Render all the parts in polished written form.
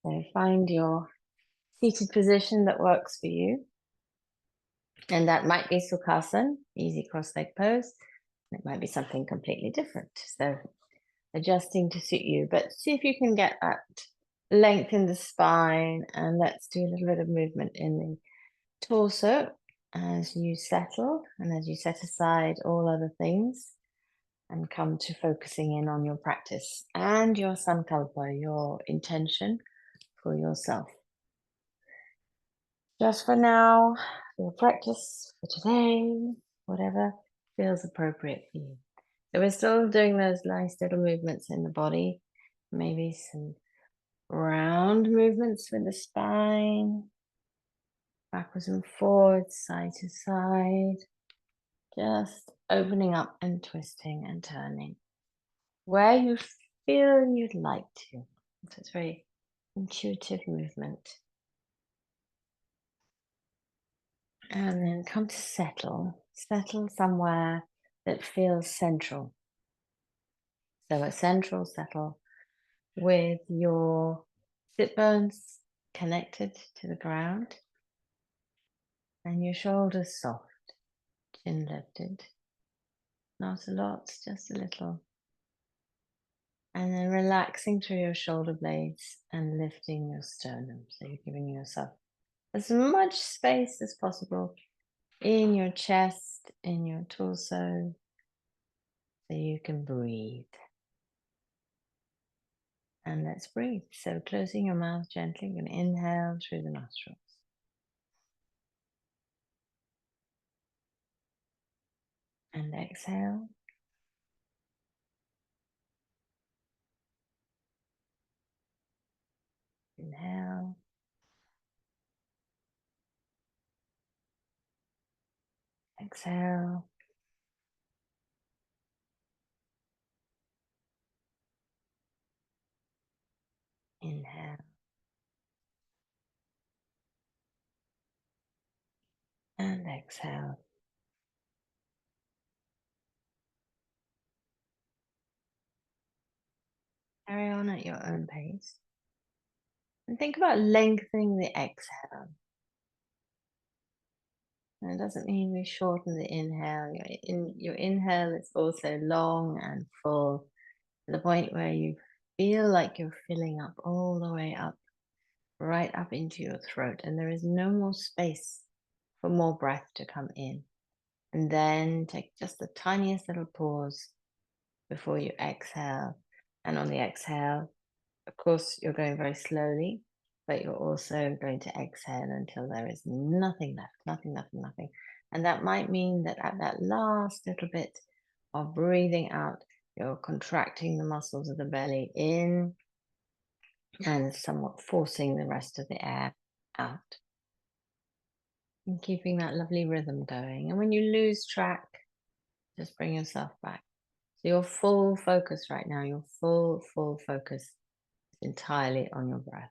So find your seated position that works for you. And that might be Sukhasana, easy cross-leg pose. It might be something completely different. So adjusting to suit you, but see if you can get that length in the spine, and let's do a little bit of movement in the torso as you settle and as you set aside all other things and come to focusing in on your practice and your sankalpa, your intention for yourself. Just for now, your practice for today, whatever feels appropriate for you. So we're still doing those nice little movements in the body, maybe some round movements with the spine, backwards and forwards, side to side, just opening up and twisting and turning where you feel you'd like to. So it's very intuitive movement. And then come to settle somewhere that feels central. So a central settle with your sit bones connected to the ground and your shoulders soft, chin lifted. Not a lot, just a little. And then relaxing through your shoulder blades and lifting your sternum. So you're giving yourself as much space as possible in your chest, in your torso, so you can breathe. And let's breathe. So closing your mouth gently, you're going to inhale through the nostrils. And exhale. Inhale. Exhale. Inhale. And exhale. Carry on at your own pace. And think about lengthening the exhale. And it doesn't mean we shorten the inhale. Your inhale is also long and full to the point where you feel like you're filling up all the way up, right up into your throat. And there is no more space for more breath to come in. And then take just the tiniest little pause before you exhale. And on the exhale, of course, you're going very slowly, but you're also going to exhale until there is nothing left, nothing. And that might mean that at that last little bit of breathing out, you're contracting the muscles of the belly in and somewhat forcing the rest of the air out. And keeping that lovely rhythm going. And when you lose track, just bring yourself back. So your full focus right now, your full focus is entirely on your breath.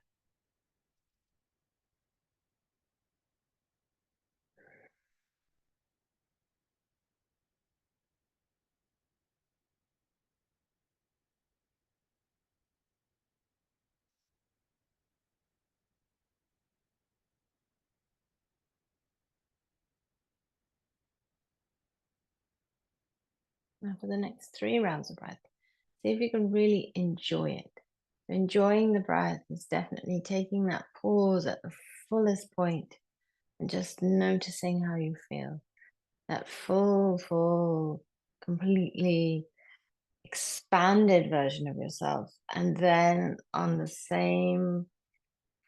Now for the next 3 rounds of breath, see if you can really enjoy it. Enjoying the breath is definitely taking that pause at the fullest point and just noticing how you feel. That full, completely expanded version of yourself. And then on the same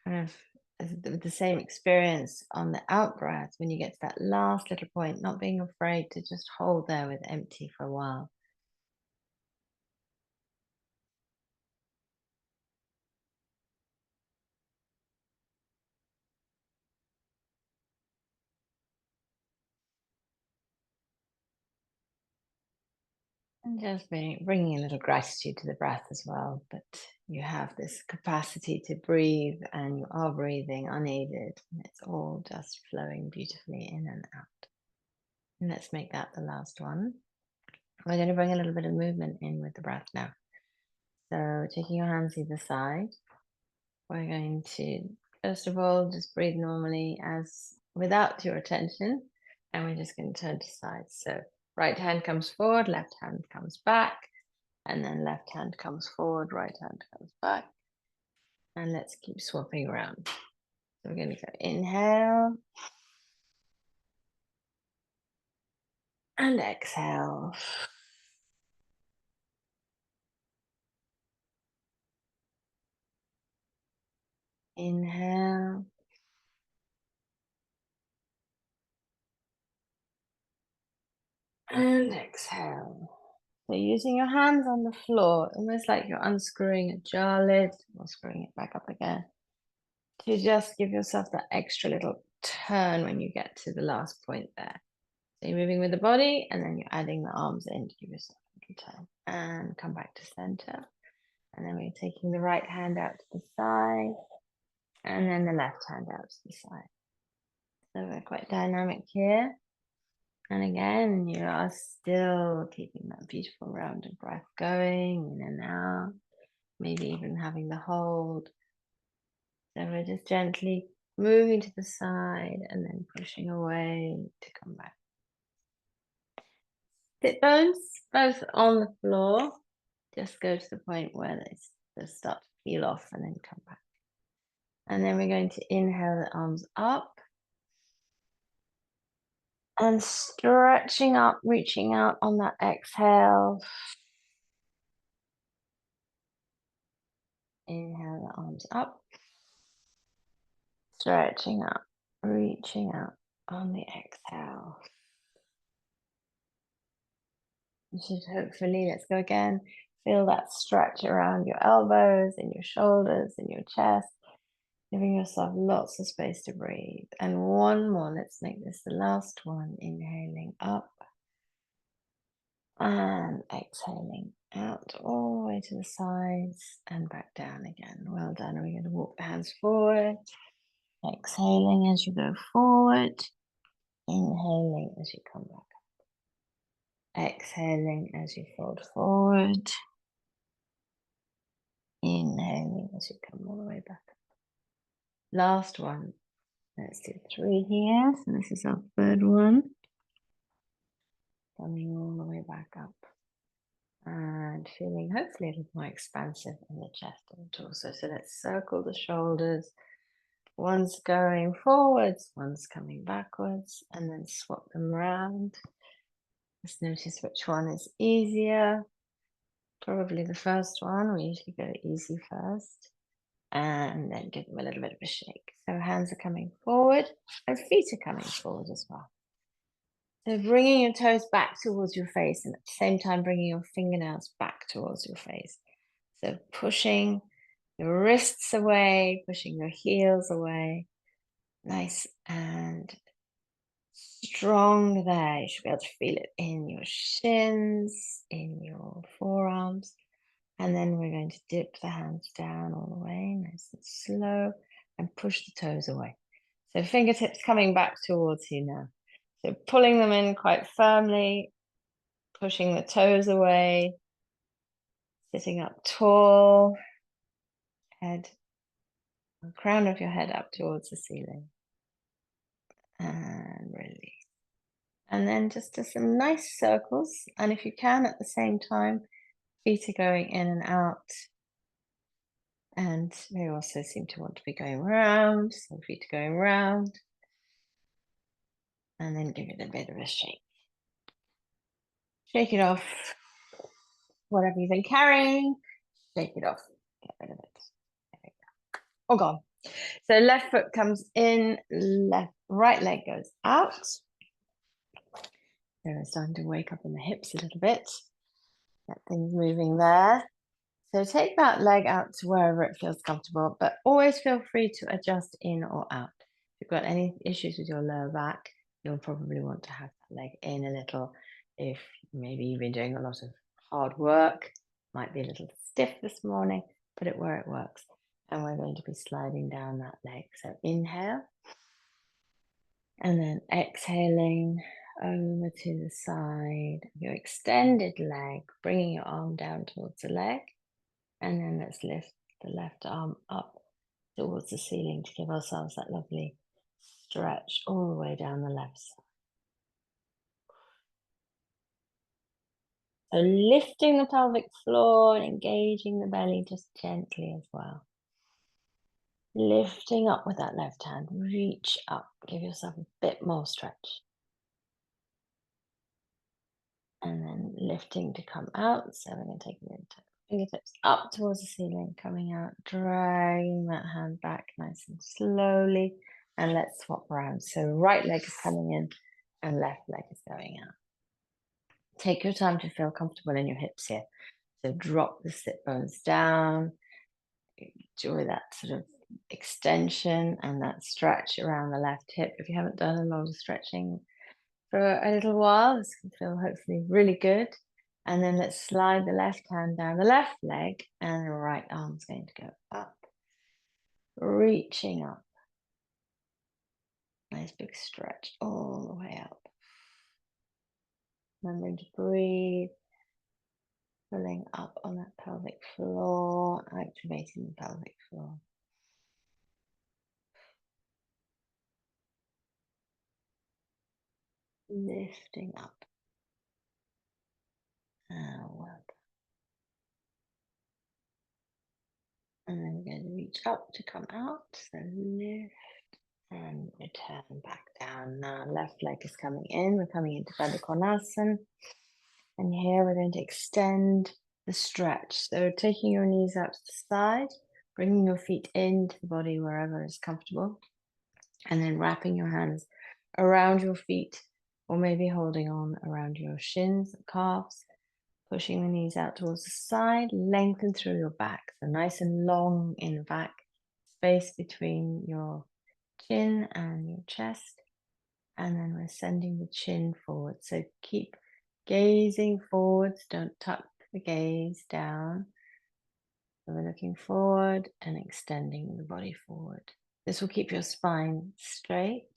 kind of with the same experience on the out breath, when you get to that last little point, not being afraid to just hold there with empty for a while. And just bringing a little gratitude to the breath as well. But you have this capacity to breathe and you are breathing unaided. And it's all just flowing beautifully in and out. And let's make that the last one. We're going to bring a little bit of movement in with the breath now. So taking your hands either side. we're going to, first of all, just breathe normally as without your attention. And we're just going to turn to sides. So right hand comes forward, left hand comes back, and then left hand comes forward, right hand comes back. And let's keep swapping around. So we're going to go inhale and exhale. Inhale and exhale. So using your hands on the floor, almost like you're unscrewing a jar lid or screwing it back up again, to just give yourself that extra little turn when you get to the last point there. So you're moving with the body and then you're adding the arms in to give yourself a little turn. And come back to center. And then we're taking the right hand out to the side and then the left hand out to the side. So we're quite dynamic here. And again, you are still keeping that beautiful rounded breath going in and out, maybe even having the hold. So we're just gently moving to the side and then pushing away to come back. Sit bones both on the floor. Just go to the point where they start to peel off and then come back. And then we're going to inhale the arms up and stretching up, reaching out on that exhale. Inhale the arms up, stretching up, reaching out on the exhale. You should hopefully, let's go again, feel that stretch around your elbows and your shoulders and your chest, giving yourself lots of space to breathe. And one more, let's make this the last one. Inhaling up and exhaling out all the way to the sides and back down again. Well done. We're going to walk the hands forward, exhaling as you go forward, inhaling as you come back, exhaling as you fold forward, inhaling as you come all the way back up. Last one. Let's do 3 here. So this is our third one. Coming all the way back up. And feeling hopefully a little more expansive in the chest and the torso. So let's circle the shoulders. One's going forwards, one's coming backwards, and then swap them around. Just notice which one is easier. Probably the first one. We usually go easy first. And then give them a little bit of a shake. So hands are coming forward and feet are coming forward as well. So bringing your toes back towards your face and at the same time bringing your fingernails back towards your face. So pushing your wrists away, pushing your heels away. Nice and strong there. You should be able to feel it in your shins, in your forearms. And then we're going to dip the hands down all the way, nice and slow, and push the toes away. So fingertips coming back towards you now. So pulling them in quite firmly, pushing the toes away, sitting up tall, head, the crown of your head up towards the ceiling. And release. And then just do some nice circles. And if you can, at the same time, feet are going in and out. And they also seem to want to be going round. So feet are going round. And then give it a bit of a shake. Shake it off. Whatever you've been carrying, shake it off. Get rid of it. There we go. All gone. So left foot comes in, right leg goes out. So we're starting to wake up in the hips a little bit. Get things moving there. So take that leg out to wherever it feels comfortable, but always feel free to adjust in or out. If you've got any issues with your lower back, you'll probably want to have that leg in a little. If maybe you've been doing a lot of hard work, might be a little stiff this morning, put it where it works. And we're going to be sliding down that leg. So inhale, and then exhaling over to the side, your extended leg, bringing your arm down towards the leg. And then let's lift the left arm up towards the ceiling to give ourselves that lovely stretch all the way down the left side. So lifting the pelvic floor and engaging the belly just gently as well. Lifting up with that left hand, reach up, give yourself a bit more stretch. And then lifting to come out. So we're going to take the fingertips up towards the ceiling, coming out, dragging that hand back nice and slowly. And let's swap around. So right leg is coming in and left leg is going out. Take your time to feel comfortable in your hips here. So drop the sit bones down. Enjoy that sort of extension and that stretch around the left hip. If you haven't done a lot of stretching for a little while, this can feel hopefully really good. And then let's slide the left hand down the left leg and the right arm's going to go up, reaching up. Nice big stretch all the way up. Remembering to breathe, pulling up on that pelvic floor, activating the pelvic floor. Lifting up. Well. And then we're going to reach up to come out. So lift and return back down. Now left leg is coming in. We're coming into Baddha Konasana. And here we're going to extend the stretch. So taking your knees out to the side, bringing your feet into the body wherever is comfortable. And then wrapping your hands around your feet, or maybe holding on around your shins, calves. Pushing the knees out towards the side, lengthen through your back. So nice and long in the back, space between your chin and your chest. And then we're sending the chin forward. So keep gazing forwards, don't tuck the gaze down. So we're looking forward and extending the body forward. This will keep your spine straight-ish.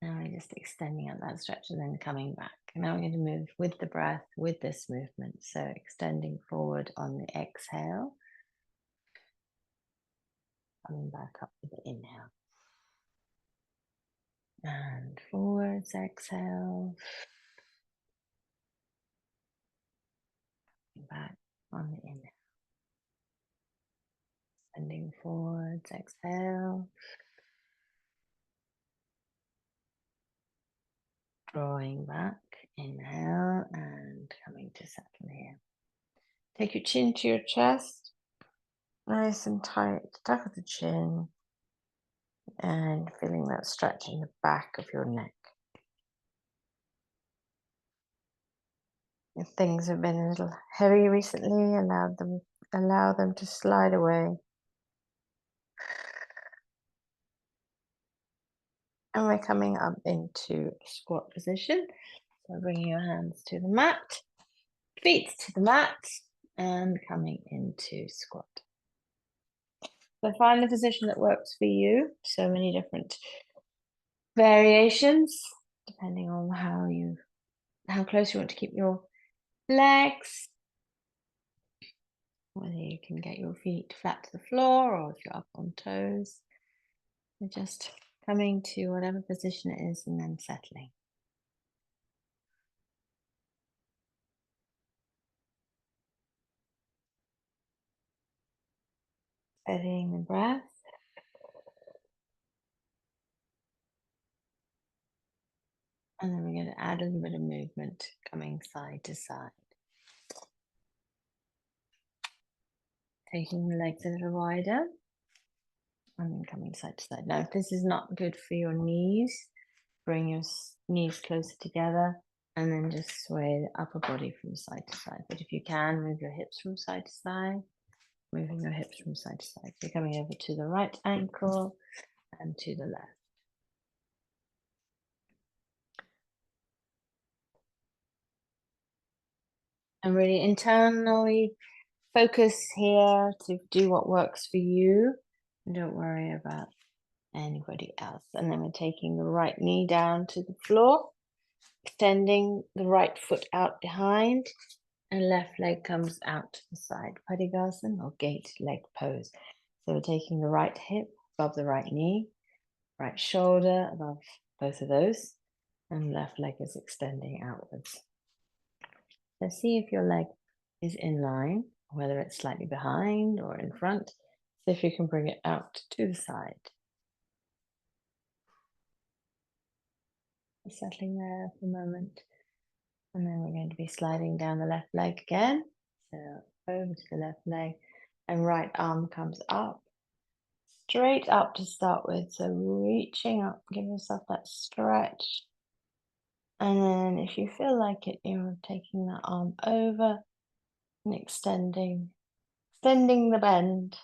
Now we're just extending out that stretch and then coming back. And now we're going to move with the breath, with this movement. So extending forward on the exhale. Coming back up with the inhale. And forwards, exhale. Back on the inhale. Extending forwards, exhale. Drawing back, inhale, and coming to settle here. Take your chin to your chest, nice and tight, tuck of the chin, and feeling that stretch in the back of your neck. If things have been a little heavy recently, allow them to slide away. And we're coming up into squat position. So bringing your hands to the mat, feet to the mat, and coming into squat. So find the position that works for you. So many different variations, depending on how close you want to keep your legs. Whether you can get your feet flat to the floor or if you're up on toes. We're just coming to whatever position it is and then settling. Steadying the breath. And then we're going to add a little bit of movement coming side to side. Taking the legs a little wider. And then coming side to side. Now, if this is not good for your knees, bring your knees closer together and then just sway the upper body from side to side. But if you can, move your hips from side to side. Moving your hips from side to side. You're coming over to the right ankle and to the left. And really internally focus here to do what works for you. And don't worry about anybody else. And then we're taking the right knee down to the floor, extending the right foot out behind, and left leg comes out to the side, Parigasana or gate leg pose. So we're taking the right hip above the right knee, right shoulder above both of those, and left leg is extending outwards. So see if your leg is in line, whether it's slightly behind or in front. See if you can bring it out to the side. Settling there for a moment. And then we're going to be sliding down the left leg again. So over to the left leg, and right arm comes up, straight up to start with. So reaching up, give yourself that stretch. And then if you feel like it, you're taking that arm over and extending the bend.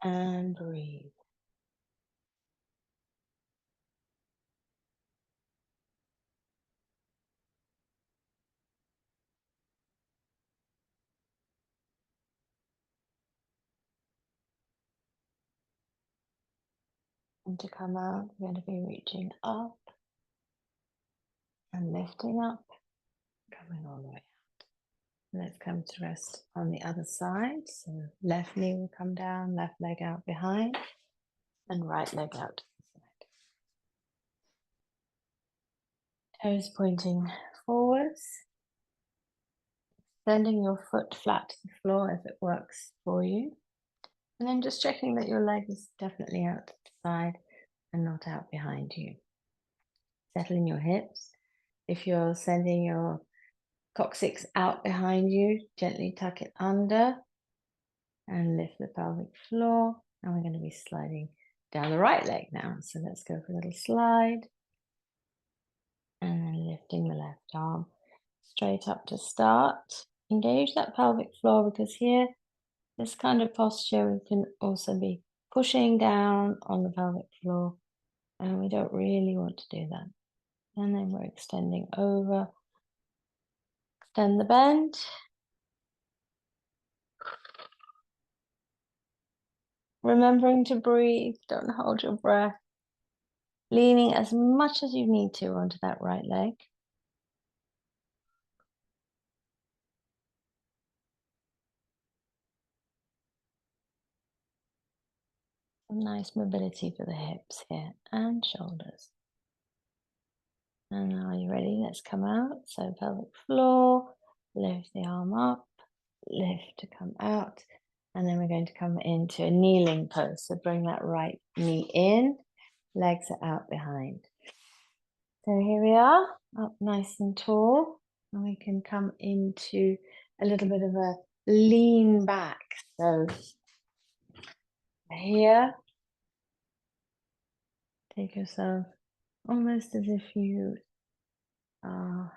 And breathe. And to come out, we're going to be reaching up and lifting up, coming all the way. Let's come to rest on the other side. So left knee will come down, left leg out behind, and right leg out to the side. Toes pointing forwards. Sending your foot flat to the floor if it works for you. And then just checking that your leg is definitely out to the side and not out behind you. Settling your hips. If you're sending your coccyx out behind you, gently tuck it under and lift the pelvic floor. And we're going to be sliding down the right leg now. So let's go for a little slide. And then lifting the left arm straight up to start. Engage that pelvic floor, because here, this kind of posture, we can also be pushing down on the pelvic floor, and we don't really want to do that. And then we're extending over. Extend the bend. Remembering to breathe, don't hold your breath. Leaning as much as you need to onto that right leg. Some nice mobility for the hips here and shoulders. And now are you ready? Let's come out. So pelvic floor, lift the arm up, lift to come out. And then we're going to come into a kneeling pose. So bring that right knee in, legs are out behind. So here we are, up nice and tall. And we can come into a little bit of a lean back. So here, take yourself almost as if you are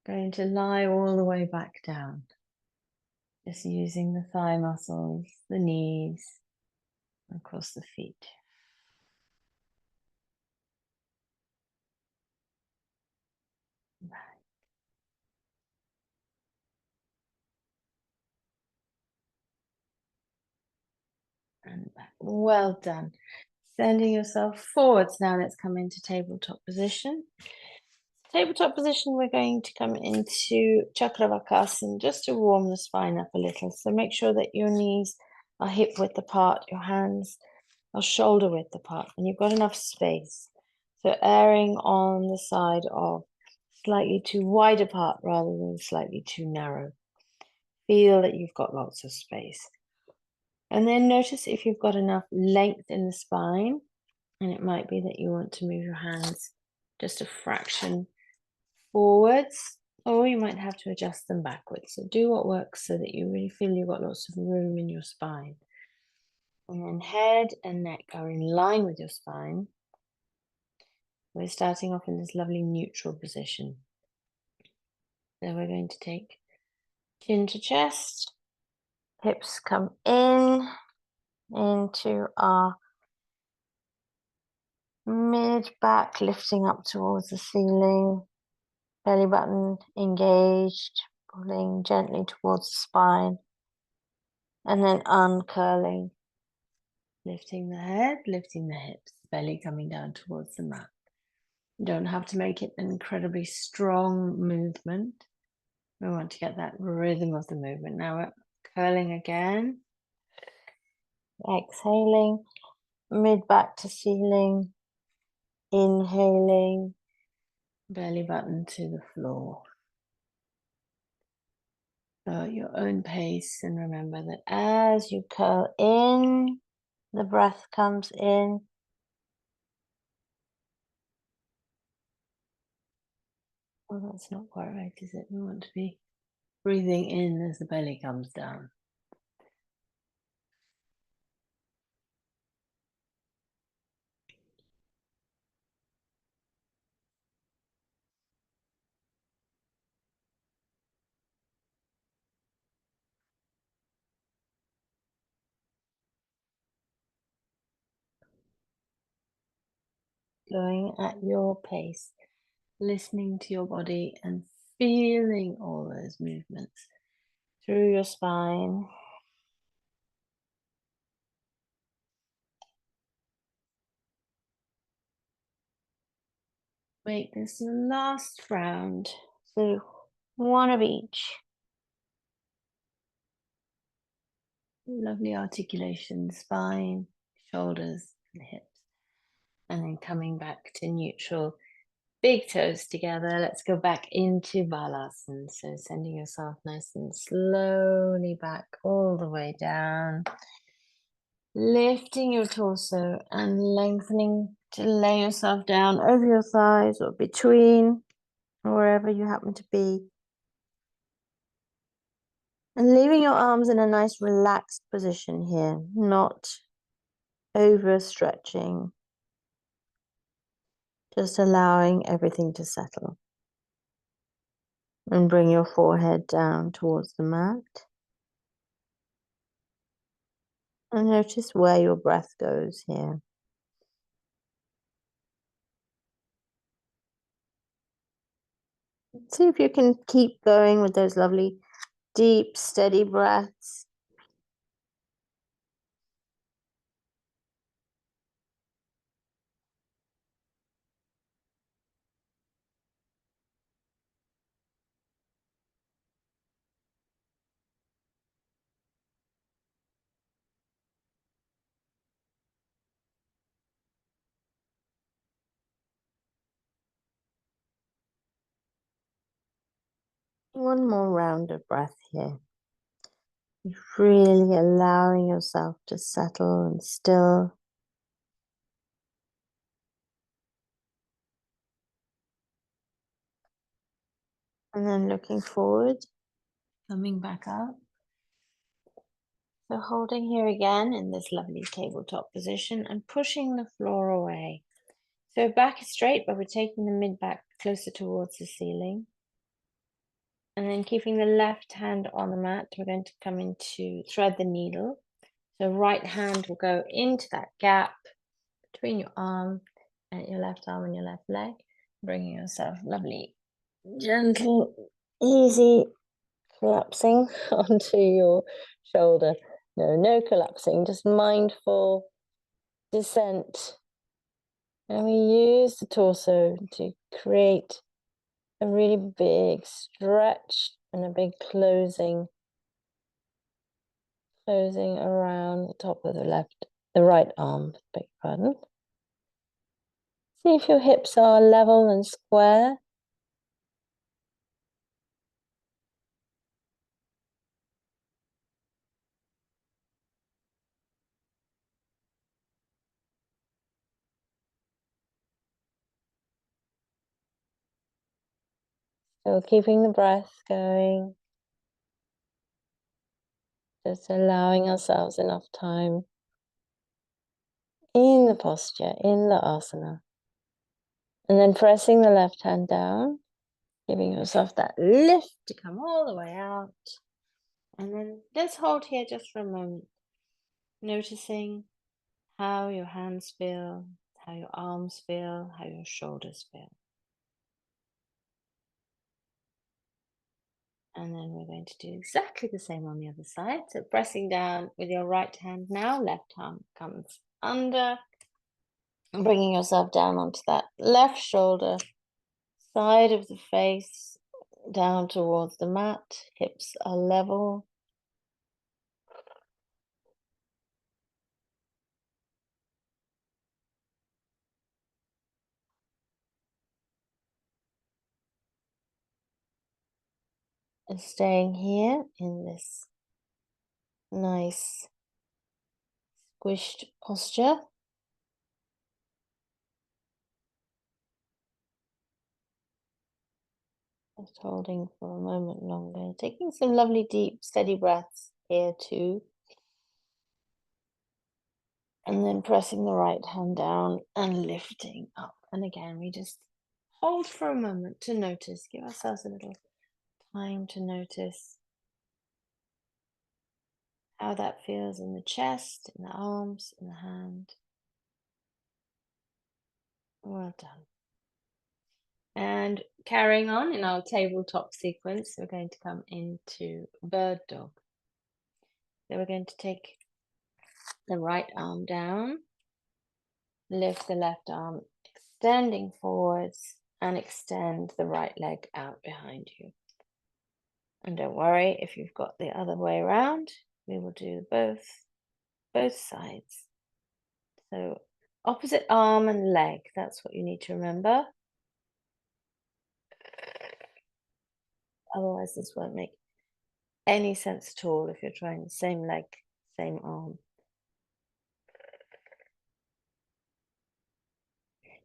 going to lie all the way back down. Just using the thigh muscles, the knees, across the feet. Right. And back. Well done. Sending yourself forwards. Now let's come into tabletop position. Tabletop position, we're going to come into Chakravakasana just to warm the spine up a little. So make sure that your knees are hip width apart, your hands are shoulder width apart, and you've got enough space. So erring on the side of slightly too wide apart rather than slightly too narrow. Feel that you've got lots of space. And then notice if you've got enough length in the spine, and it might be that you want to move your hands just a fraction forwards, or you might have to adjust them backwards. So do what works so that you really feel you've got lots of room in your spine. And then head and neck are in line with your spine. We're starting off in this lovely neutral position. So we're going to take chin to chest, hips come in into our mid back, lifting up towards the ceiling, belly button engaged, pulling gently towards the spine, and then uncurling, lifting the head, lifting the hips, belly coming down towards the mat. You don't have to make it an incredibly strong movement. We want to get that rhythm of the movement. Now we're curling again. Exhaling, mid back to ceiling. Inhaling, belly button to the floor. Go at your own pace, and remember that as you curl in, the breath comes in. Well, that's not quite right, is it? We want to be breathing in as the belly comes down. Going at your pace, listening to your body and feeling all those movements through your spine. Make this your last round. So one of each. Lovely articulation, spine, shoulders, and hips. And then coming back to neutral. Big toes together. Let's go back into Balasana. So sending yourself nice and slowly back all the way down. Lifting your torso and lengthening to lay yourself down over your thighs or between, wherever you happen to be. And leaving your arms in a nice relaxed position here, not overstretching. Just allowing everything to settle. And bring your forehead down towards the mat. And notice where your breath goes here. See if you can keep going with those lovely, deep, steady breaths. One more round of breath here. Really allowing yourself to settle and still. And then looking forward, coming back up. So holding here again in this lovely tabletop position and pushing the floor away. So back is straight, but we're taking the mid back closer towards the ceiling. And then keeping the left hand on the mat, we're going to come into thread the needle. So right hand will go into that gap between your arm and your left arm and your left leg, bringing yourself lovely, gentle, easy collapsing onto your shoulder. No collapsing, just mindful descent. And we use the torso to create a really big stretch and a big closing around the top of the right arm, beg your pardon. See if your hips are level and square. So keeping the breath going, just allowing ourselves enough time in the posture, in the asana. And then pressing the left hand down, giving yourself that lift to come all the way out. And then just hold here just for a moment, noticing how your hands feel, how your arms feel, how your shoulders feel. And then we're going to do exactly the same on the other side. So pressing down with your right hand now, left arm comes under. Bringing yourself down onto that left shoulder, side of the face, down towards the mat. Hips are level. And staying here in this nice squished posture. Just holding for a moment longer. Taking some lovely, deep, steady breaths here too. And then pressing the right hand down and lifting up. And again, we just hold for a moment to notice. Give ourselves a little time to notice how that feels in the chest, in the arms, in the hand. Well done. And carrying on in our tabletop sequence, we're going to come into bird dog. So we're going to take the right arm down, lift the left arm, extending forwards, and extend the right leg out behind you. And don't worry if you've got the other way around, we will do both sides. So opposite arm and leg, that's what you need to remember. Otherwise, this won't make any sense at all if you're trying the same leg, same arm.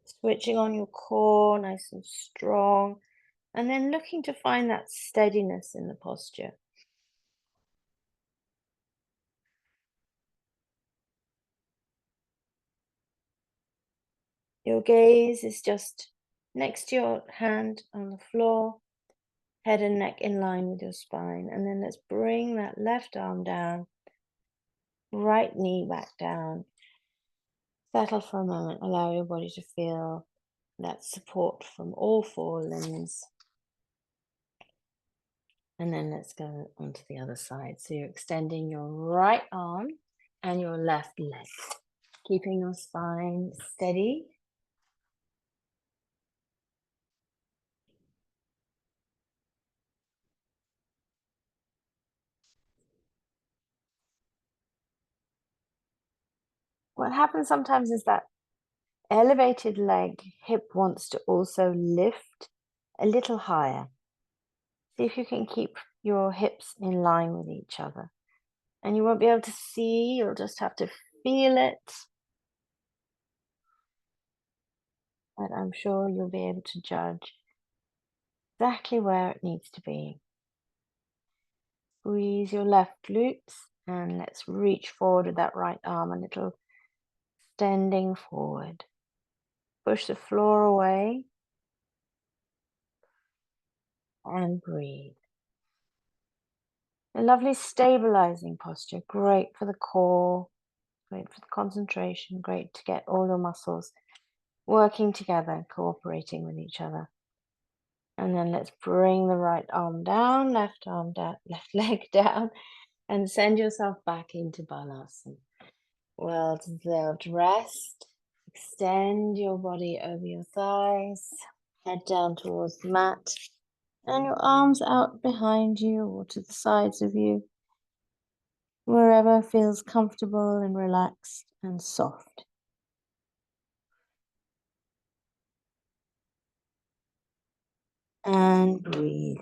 Switching on your core, nice and strong, and then looking to find that steadiness in the posture. Your gaze is just next to your hand on the floor, head and neck in line with your spine. And then let's bring that left arm down, right knee back down. Settle for a moment, allow your body to feel that support from all four limbs. And then let's go onto the other side. So you're extending your right arm and your left leg, keeping your spine steady. What happens sometimes is that elevated leg hip wants to also lift a little higher. See if you can keep your hips in line with each other. And you won't be able to see, you'll just have to feel it. But I'm sure you'll be able to judge exactly where it needs to be. Squeeze your left glutes and let's reach forward with that right arm a little, extending forward. Push the floor away and breathe. A lovely stabilizing posture, great for the core, great for the concentration, great to get all your muscles working together, cooperating with each other. And then let's bring the right arm down, left leg down, and send yourself back into Balasana. Well-deserved rest. Extend your body over your thighs, head down towards the mat, and your arms out behind you or to the sides of you, wherever feels comfortable and relaxed and soft. And breathe.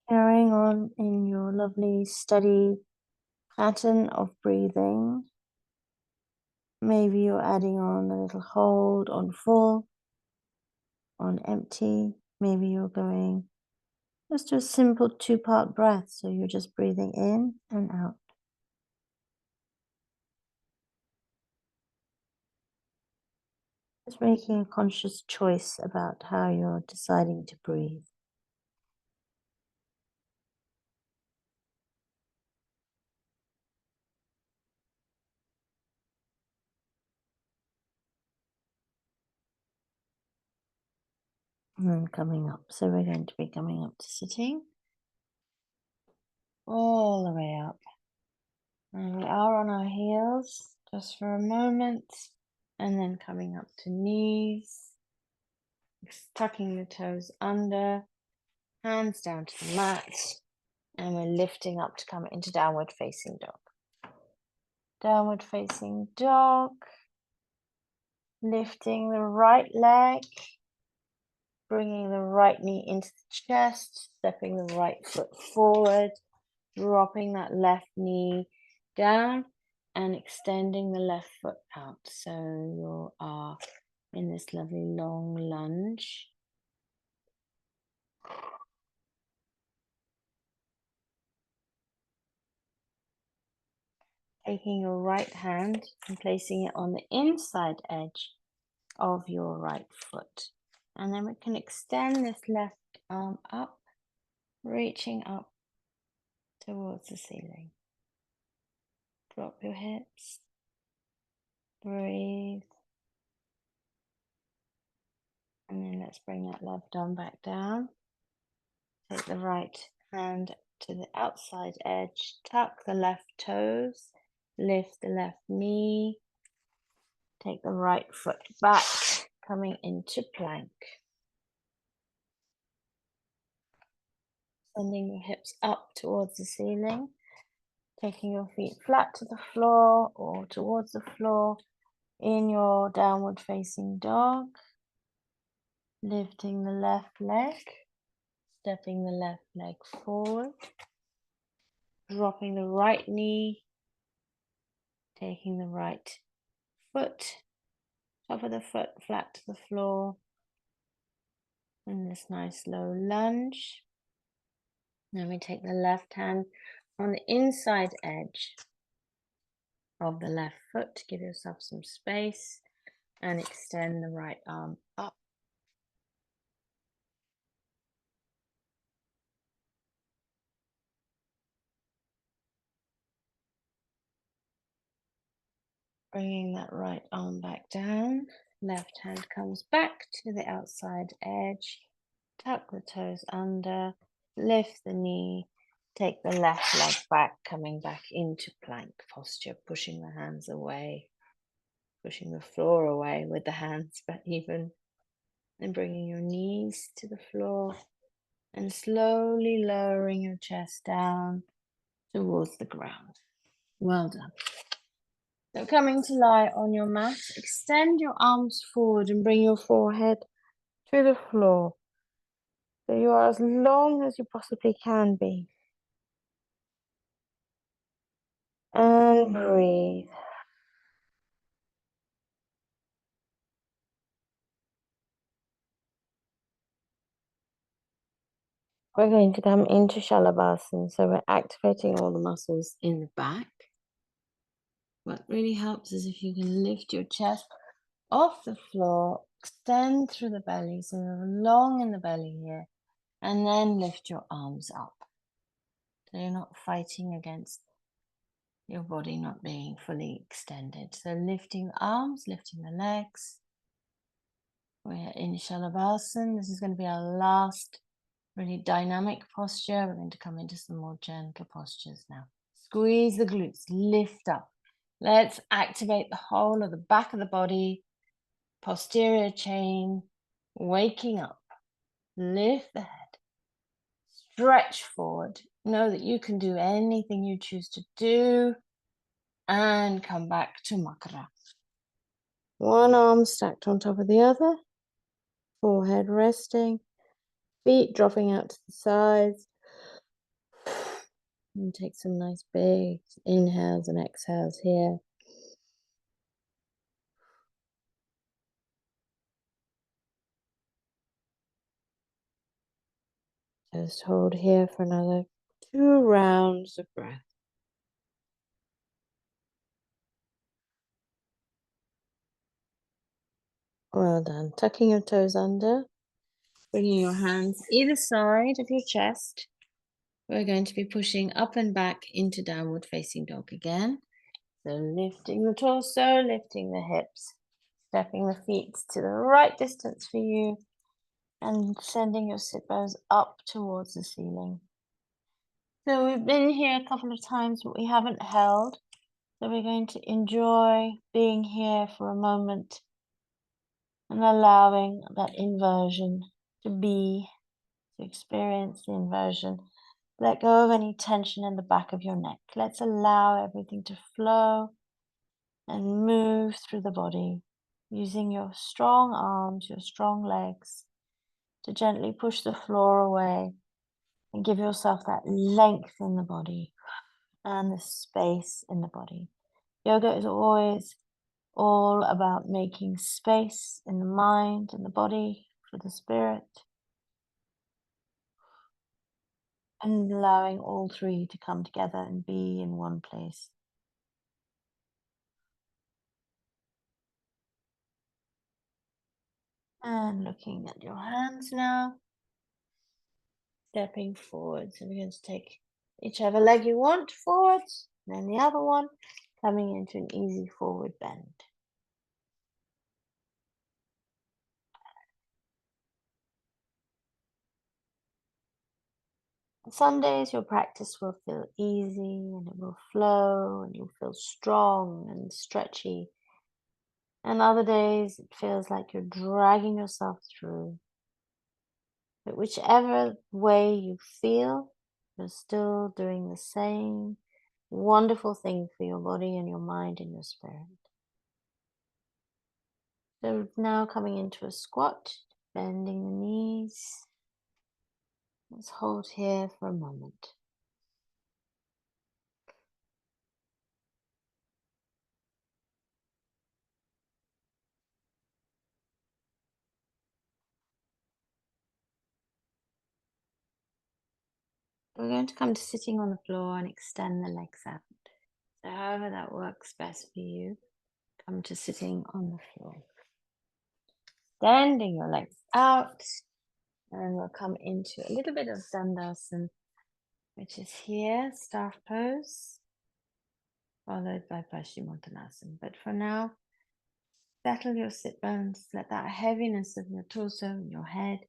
Carrying on in your lovely steady pattern of breathing. Maybe you're adding on a little hold on full, on empty. Maybe you're going just to a simple 2-part breath. So you're just breathing in and out. Just making a conscious choice about how you're deciding to breathe. And then coming up. So we're going to be coming up to sitting all the way up. And we are on our heels just for a moment. And then coming up to knees, tucking the toes under, hands down to the mat. And we're lifting up to come into downward facing dog. Downward facing dog. Lifting the right leg. Bringing the right knee into the chest. Stepping the right foot forward. Dropping that left knee down and extending the left foot out. So you are in this lovely long lunge. Taking your right hand and placing it on the inside edge of your right foot. And then we can extend this left arm up, reaching up towards the ceiling. Drop your hips. Breathe. And then let's bring that left arm back down. Take the right hand to the outside edge. Tuck the left toes. Lift the left knee. Take the right foot back, coming into plank. Sending your hips up towards the ceiling. Taking your feet flat to the floor or towards the floor in your downward facing dog. Lifting the left leg. Stepping the left leg forward. Dropping the right knee. Taking the right foot, top of the foot flat to the floor. In this nice low lunge. Then we take the left hand on the inside edge of the left foot to give yourself some space and extend the right arm up. Bringing that right arm back down. Left hand comes back to the outside edge. Tuck the toes under. Lift the knee. Take the left leg back, coming back into plank posture, pushing the hands away, pushing the floor away with the hands, but even, and bringing your knees to the floor and slowly lowering your chest down towards the ground. Well done. So coming to lie on your mat, extend your arms forward and bring your forehead to the floor. So you are as long as you possibly can be. And breathe. We're going to come into Shalabhasana, so we're activating all the muscles in the back. What really helps is if you can lift your chest off the floor, extend through the belly, so you're long in the belly here, and then lift your arms up. So you're not fighting against your body not being fully extended. So lifting the arms, lifting the legs. We're in Shalabhasana. This is going to be our last really dynamic posture. We're going to come into some more gentle postures now. Squeeze the glutes, lift up. Let's activate the whole of the back of the body, posterior chain, waking up. Lift the head, stretch forward. Know that you can do anything you choose to do, and come back to Makara. One arm stacked on top of the other, forehead resting, feet dropping out to the sides. And take some nice big inhales and exhales here. Just hold here for another 2 rounds of breath. Well done. Tucking your toes under, bringing your hands either side of your chest. We're going to be pushing up and back into downward facing dog again. So lifting the torso, lifting the hips, stepping the feet to the right distance for you, and sending your sit bones up towards the ceiling. So we've been here a couple of times, but we haven't held. So we're going to enjoy being here for a moment and allowing that inversion to be, to experience the inversion. Let go of any tension in the back of your neck. Let's allow everything to flow and move through the body, using your strong arms, your strong legs to gently push the floor away and give yourself that length in the body and the space in the body. Yoga is always all about making space in the mind and the body for the spirit and allowing all three to come together and be in one place. And looking at your hands now, stepping forward. So we're going to take whichever leg you want forward, and then the other one coming into an easy forward bend. Some days your practice will feel easy and it will flow and you'll feel strong and stretchy. And other days it feels like you're dragging yourself through. But whichever way you feel, you're still doing the same wonderful thing for your body and your mind and your spirit. So now coming into a squat, bending the knees. Let's hold here for a moment. We're going to come to sitting on the floor and extend the legs out. So however that works best for you, come to sitting on the floor. Extending your legs out, and we'll come into a little bit of Dandasana, which is here, staff pose, followed by Paschimottanasana. But for now, settle your sit bones, let that heaviness of your torso and your head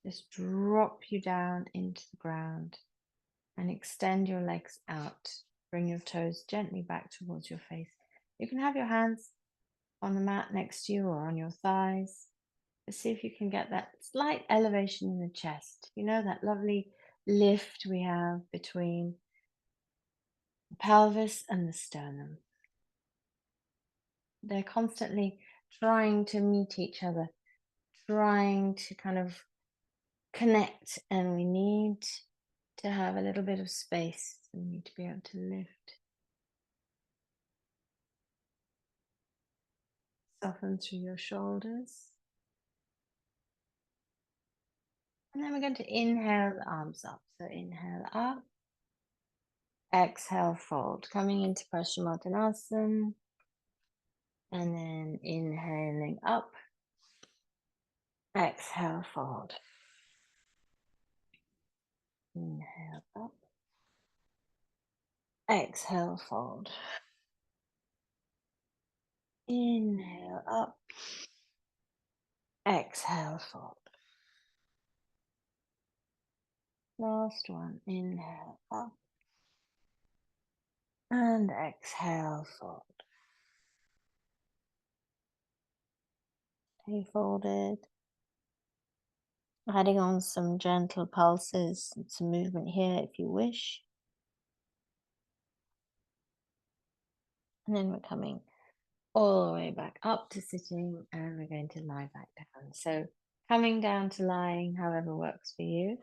just drop you down into the ground and extend your legs out. Bring your toes gently back towards your face. You can have your hands on the mat next to you or on your thighs. Just see if you can get that slight elevation in the chest. You know, that lovely lift we have between the pelvis and the sternum. They're constantly trying to meet each other, trying to kind of connect, and we need to have a little bit of space. So we need to be able to lift. Soften through your shoulders. And then we're going to inhale the arms up. So inhale up. Exhale, fold. Coming into Paschimottanasana. And then inhaling up. Exhale, fold. Inhale up. Exhale, fold. Inhale up. Exhale, fold. Last one. Inhale up. And exhale, fold. Stay folded. Adding on some gentle pulses and some movement here if you wish. And then we're coming all the way back up to sitting, and we're going to lie back down. So coming down to lying, however works for you.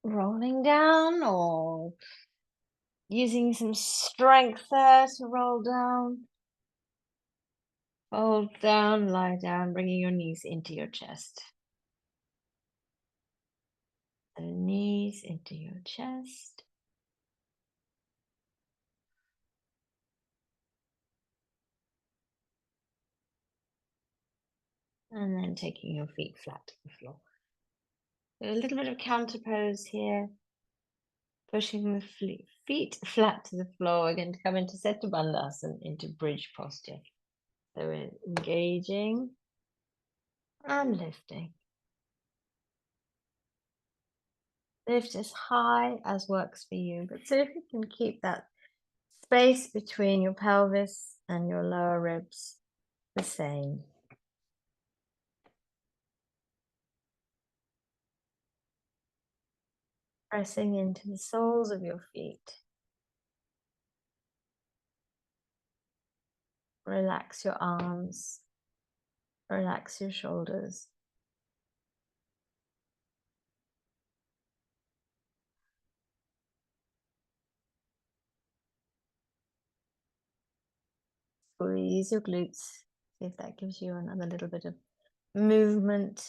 Rolling down or using some strength there to roll down. Fold down, lie down, bringing your knees into your chest. The knees into your chest. And then taking your feet flat to the floor. So a little bit of counter pose here, pushing the feet flat to the floor. We're going to come into Setu Bandhasana, into bridge posture. So we're engaging and lifting. Lift as high as works for you, but see if you can keep that space between your pelvis and your lower ribs the same. Pressing into the soles of your feet. Relax your arms. Relax your shoulders. Squeeze your glutes. See if that gives you another little bit of movement.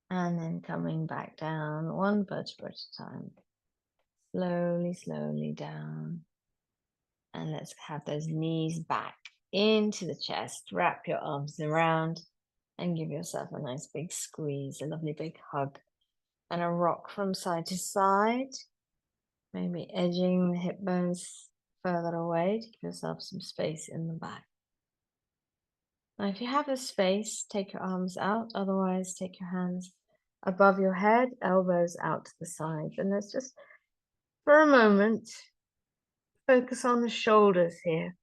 And then coming back down, one vertebra at a time. Slowly, slowly down. And let's have those knees back into the chest. Wrap your arms around and give yourself a nice big squeeze, a lovely big hug. And a rock from side to side. Maybe edging the hip bones further away to give yourself some space in the back. Now, if you have the space, take your arms out. Otherwise, take your hands above your head, elbows out to the side. And let's just, for a moment, focus on the shoulders here.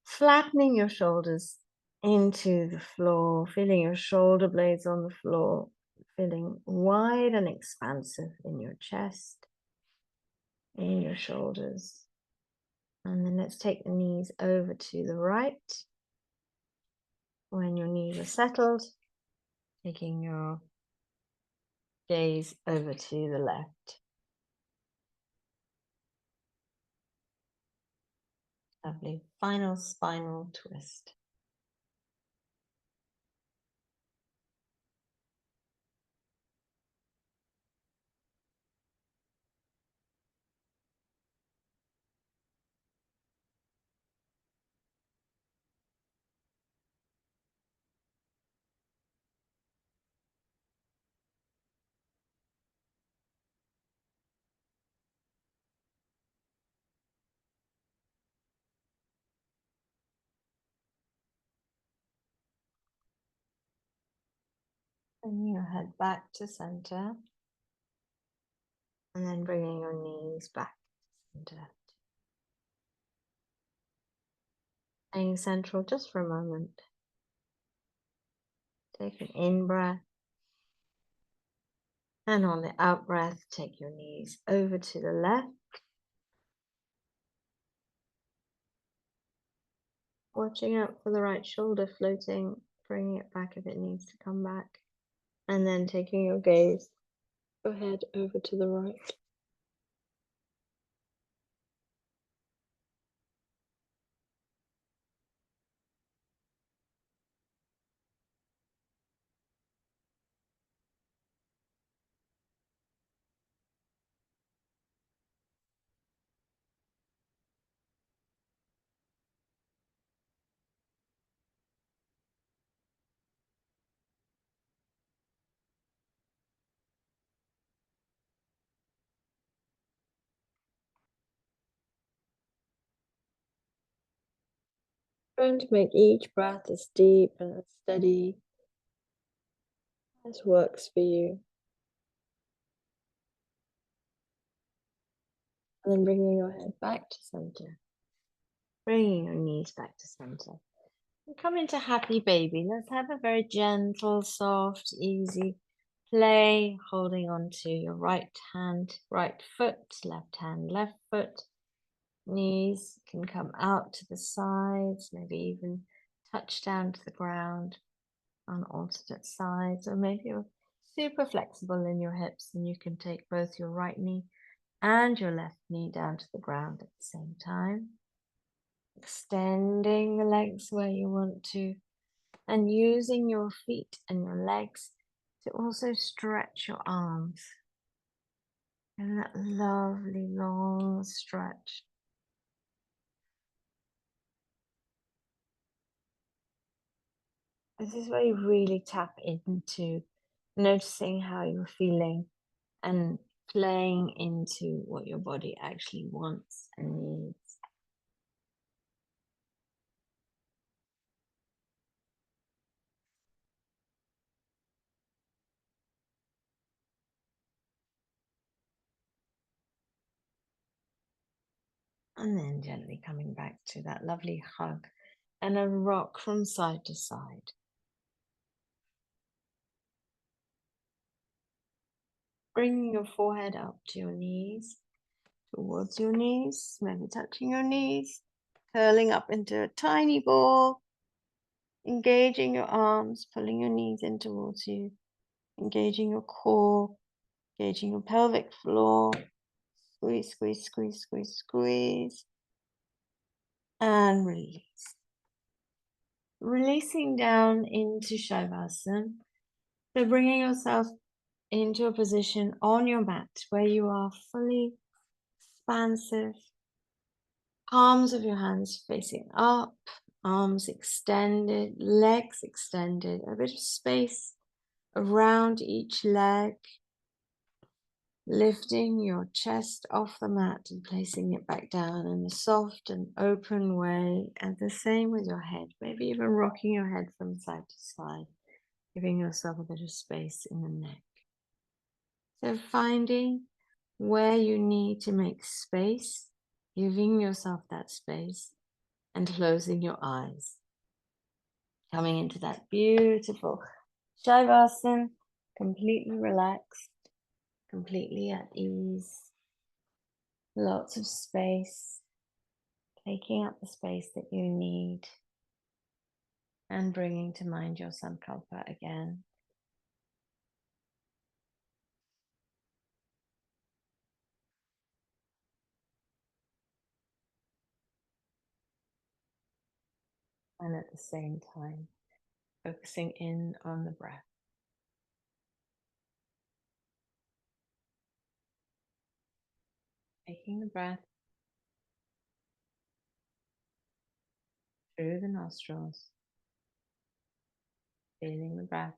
Flattening your shoulders into the floor, feeling your shoulder blades on the floor, feeling wide and expansive in your chest, in your shoulders. And then let's take the knees over to the right. When your knees are settled, taking your gaze over to the left. Lovely. Final spinal twist. Bringing your head back to center. And then bringing your knees back to center. Staying central just for a moment. Take an in-breath. And on the out-breath, take your knees over to the left. Watching out for the right shoulder floating, bringing it back if it needs to come back. And then taking your gaze, go ahead over to the right. Trying to make each breath as deep and as steady as works for you. And then bringing your head back to center. Bringing your knees back to center. And come into happy baby. Let's have a very gentle, soft, easy play, holding on to your right hand, right foot, left hand, left foot. Knees can come out to the sides, maybe even touch down to the ground on alternate sides, or maybe you're super flexible in your hips and you can take both your right knee and your left knee down to the ground at the same time. Extending the legs where you want to, and using your feet and your legs to also stretch your arms. And that lovely long stretch. This is where you really tap into noticing how you're feeling and playing into what your body actually wants and needs. And then gently coming back to that lovely hug and a rock from side to side. Bringing your forehead up to your knees, towards your knees, maybe touching your knees, curling up into a tiny ball, engaging your arms, pulling your knees in towards you, engaging your core, engaging your pelvic floor. Squeeze, squeeze, squeeze, squeeze, squeeze. And release. Releasing down into Shavasana. So bringing yourself into a position on your mat where you are fully expansive. Palms of your hands facing up, arms extended, legs extended, a bit of space around each leg. Lifting your chest off the mat and placing it back down in a soft and open way. And the same with your head, maybe even rocking your head from side to side, giving yourself a bit of space in the neck. So finding where you need to make space, giving yourself that space and closing your eyes. Coming into that beautiful Shavasana, completely relaxed, completely at ease. Lots of space, taking up the space that you need and bringing to mind your sankalpa again. And at the same time, focusing in on the breath. Taking the breath through the nostrils, feeling the breath,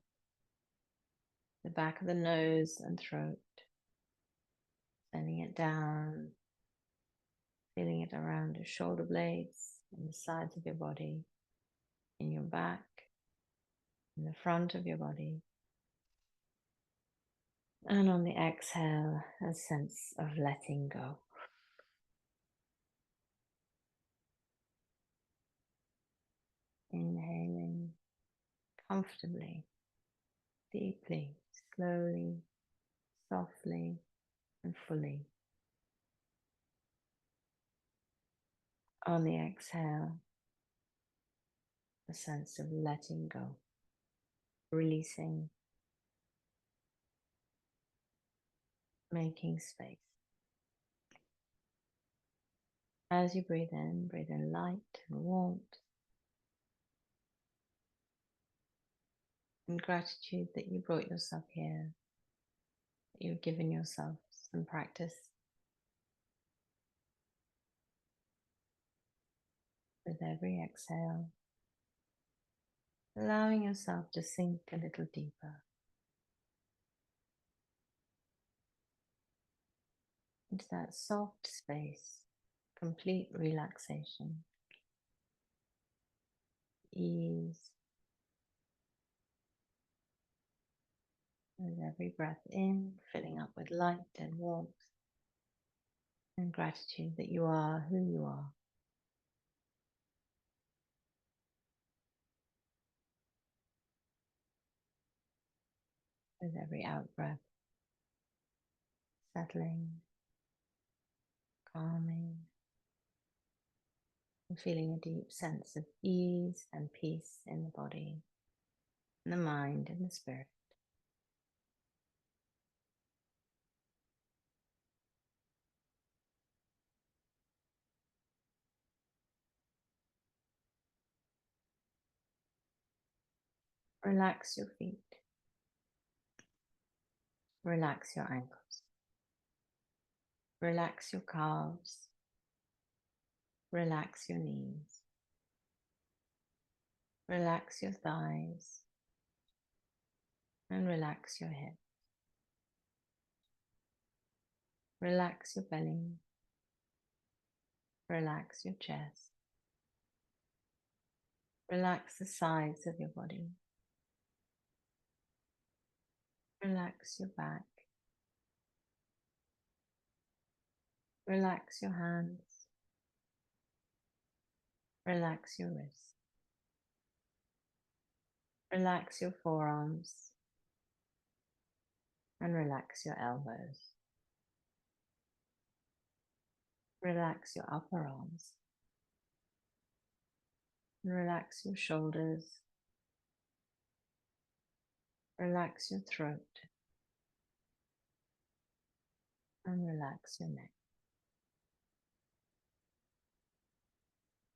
the back of the nose and throat, sending it down, feeling it around your shoulder blades, on the sides of your body, in your back, in the front of your body. And on the exhale, a sense of letting go. Inhaling comfortably, deeply, slowly, softly, and fully. On the exhale, a sense of letting go, releasing, making space. As you breathe in light and warmth, and gratitude that you brought yourself here, that you've given yourself some practice. With every exhale, allowing yourself to sink a little deeper into that soft space, complete relaxation, ease. With every breath in, filling up with light and warmth and gratitude that you are who you are. With every out breath, settling, calming, and feeling a deep sense of ease and peace in the body, in the mind, and the spirit. Relax your feet. Relax your ankles. Relax your calves. Relax your knees. Relax your thighs and relax your hips. Relax your belly. Relax your chest. Relax the sides of your body. Relax your back. Relax your hands. Relax your wrists. Relax your forearms. And relax your elbows. Relax your upper arms. And relax your shoulders. Relax your throat. And relax your neck.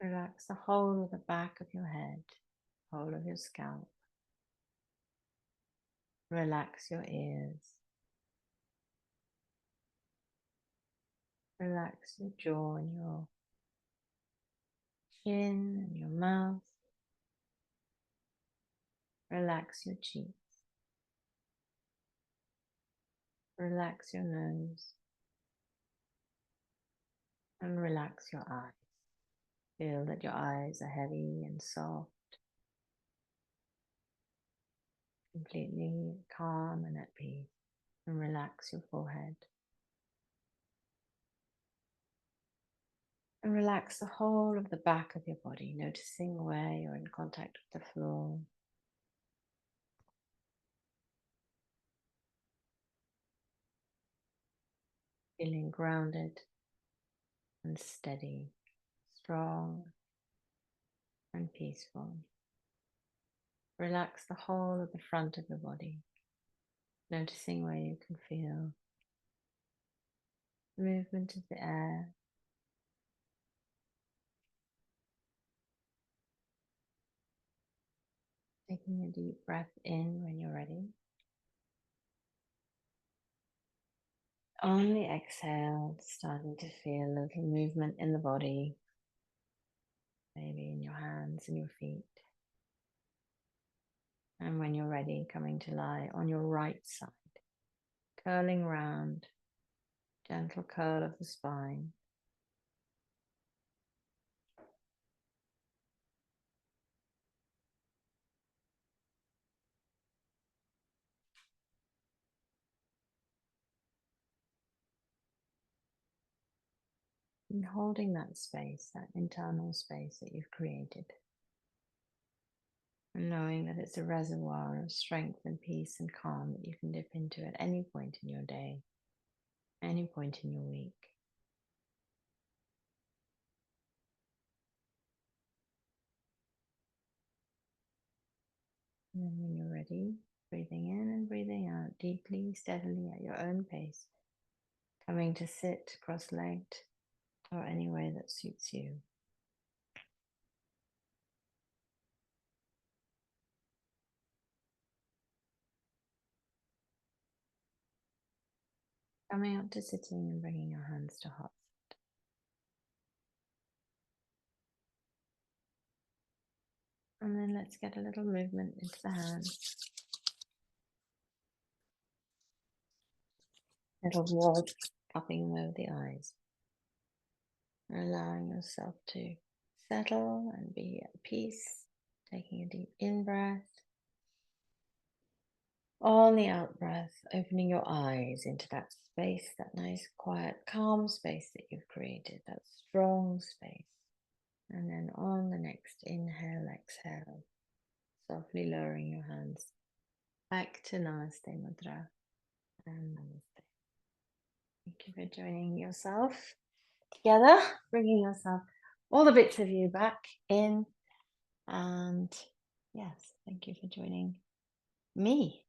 Relax the whole of the back of your head, whole of your scalp. Relax your ears. Relax your jaw and your chin and your mouth. Relax your cheeks. Relax your nose. And relax your eyes. Feel that your eyes are heavy and soft, completely calm and at peace. And relax your forehead. And relax the whole of the back of your body, noticing where you're in contact with the floor. Feeling grounded and steady, strong and peaceful. Relax the whole of the front of your body, noticing where you can feel the movement of the air. Taking a deep breath in when you're ready. On the exhale, starting to feel a little movement in the body, maybe in your hands and your feet. And when you're ready, coming to lie on your right side, curling round, gentle curl of the spine. And holding that space, that internal space that you've created. And knowing that it's a reservoir of strength and peace and calm that you can dip into at any point in your day, any point in your week. And then when you're ready, breathing in and breathing out deeply, steadily at your own pace, coming to sit cross-legged or any way that suits you. Coming up to sitting and bringing your hands to heart. And then let's get a little movement into the hands. Little warm cupping them over the eyes. Allowing yourself to settle and be at peace. Taking a deep in-breath. On the out-breath, opening your eyes into that space, that nice, quiet, calm space that you've created, that strong space. And then on the next inhale, exhale, softly lowering your hands back to Namaste Mudra and Namaste. Thank you for joining yourself together, bringing yourself all the bits of you back in. And yes, thank you for joining me.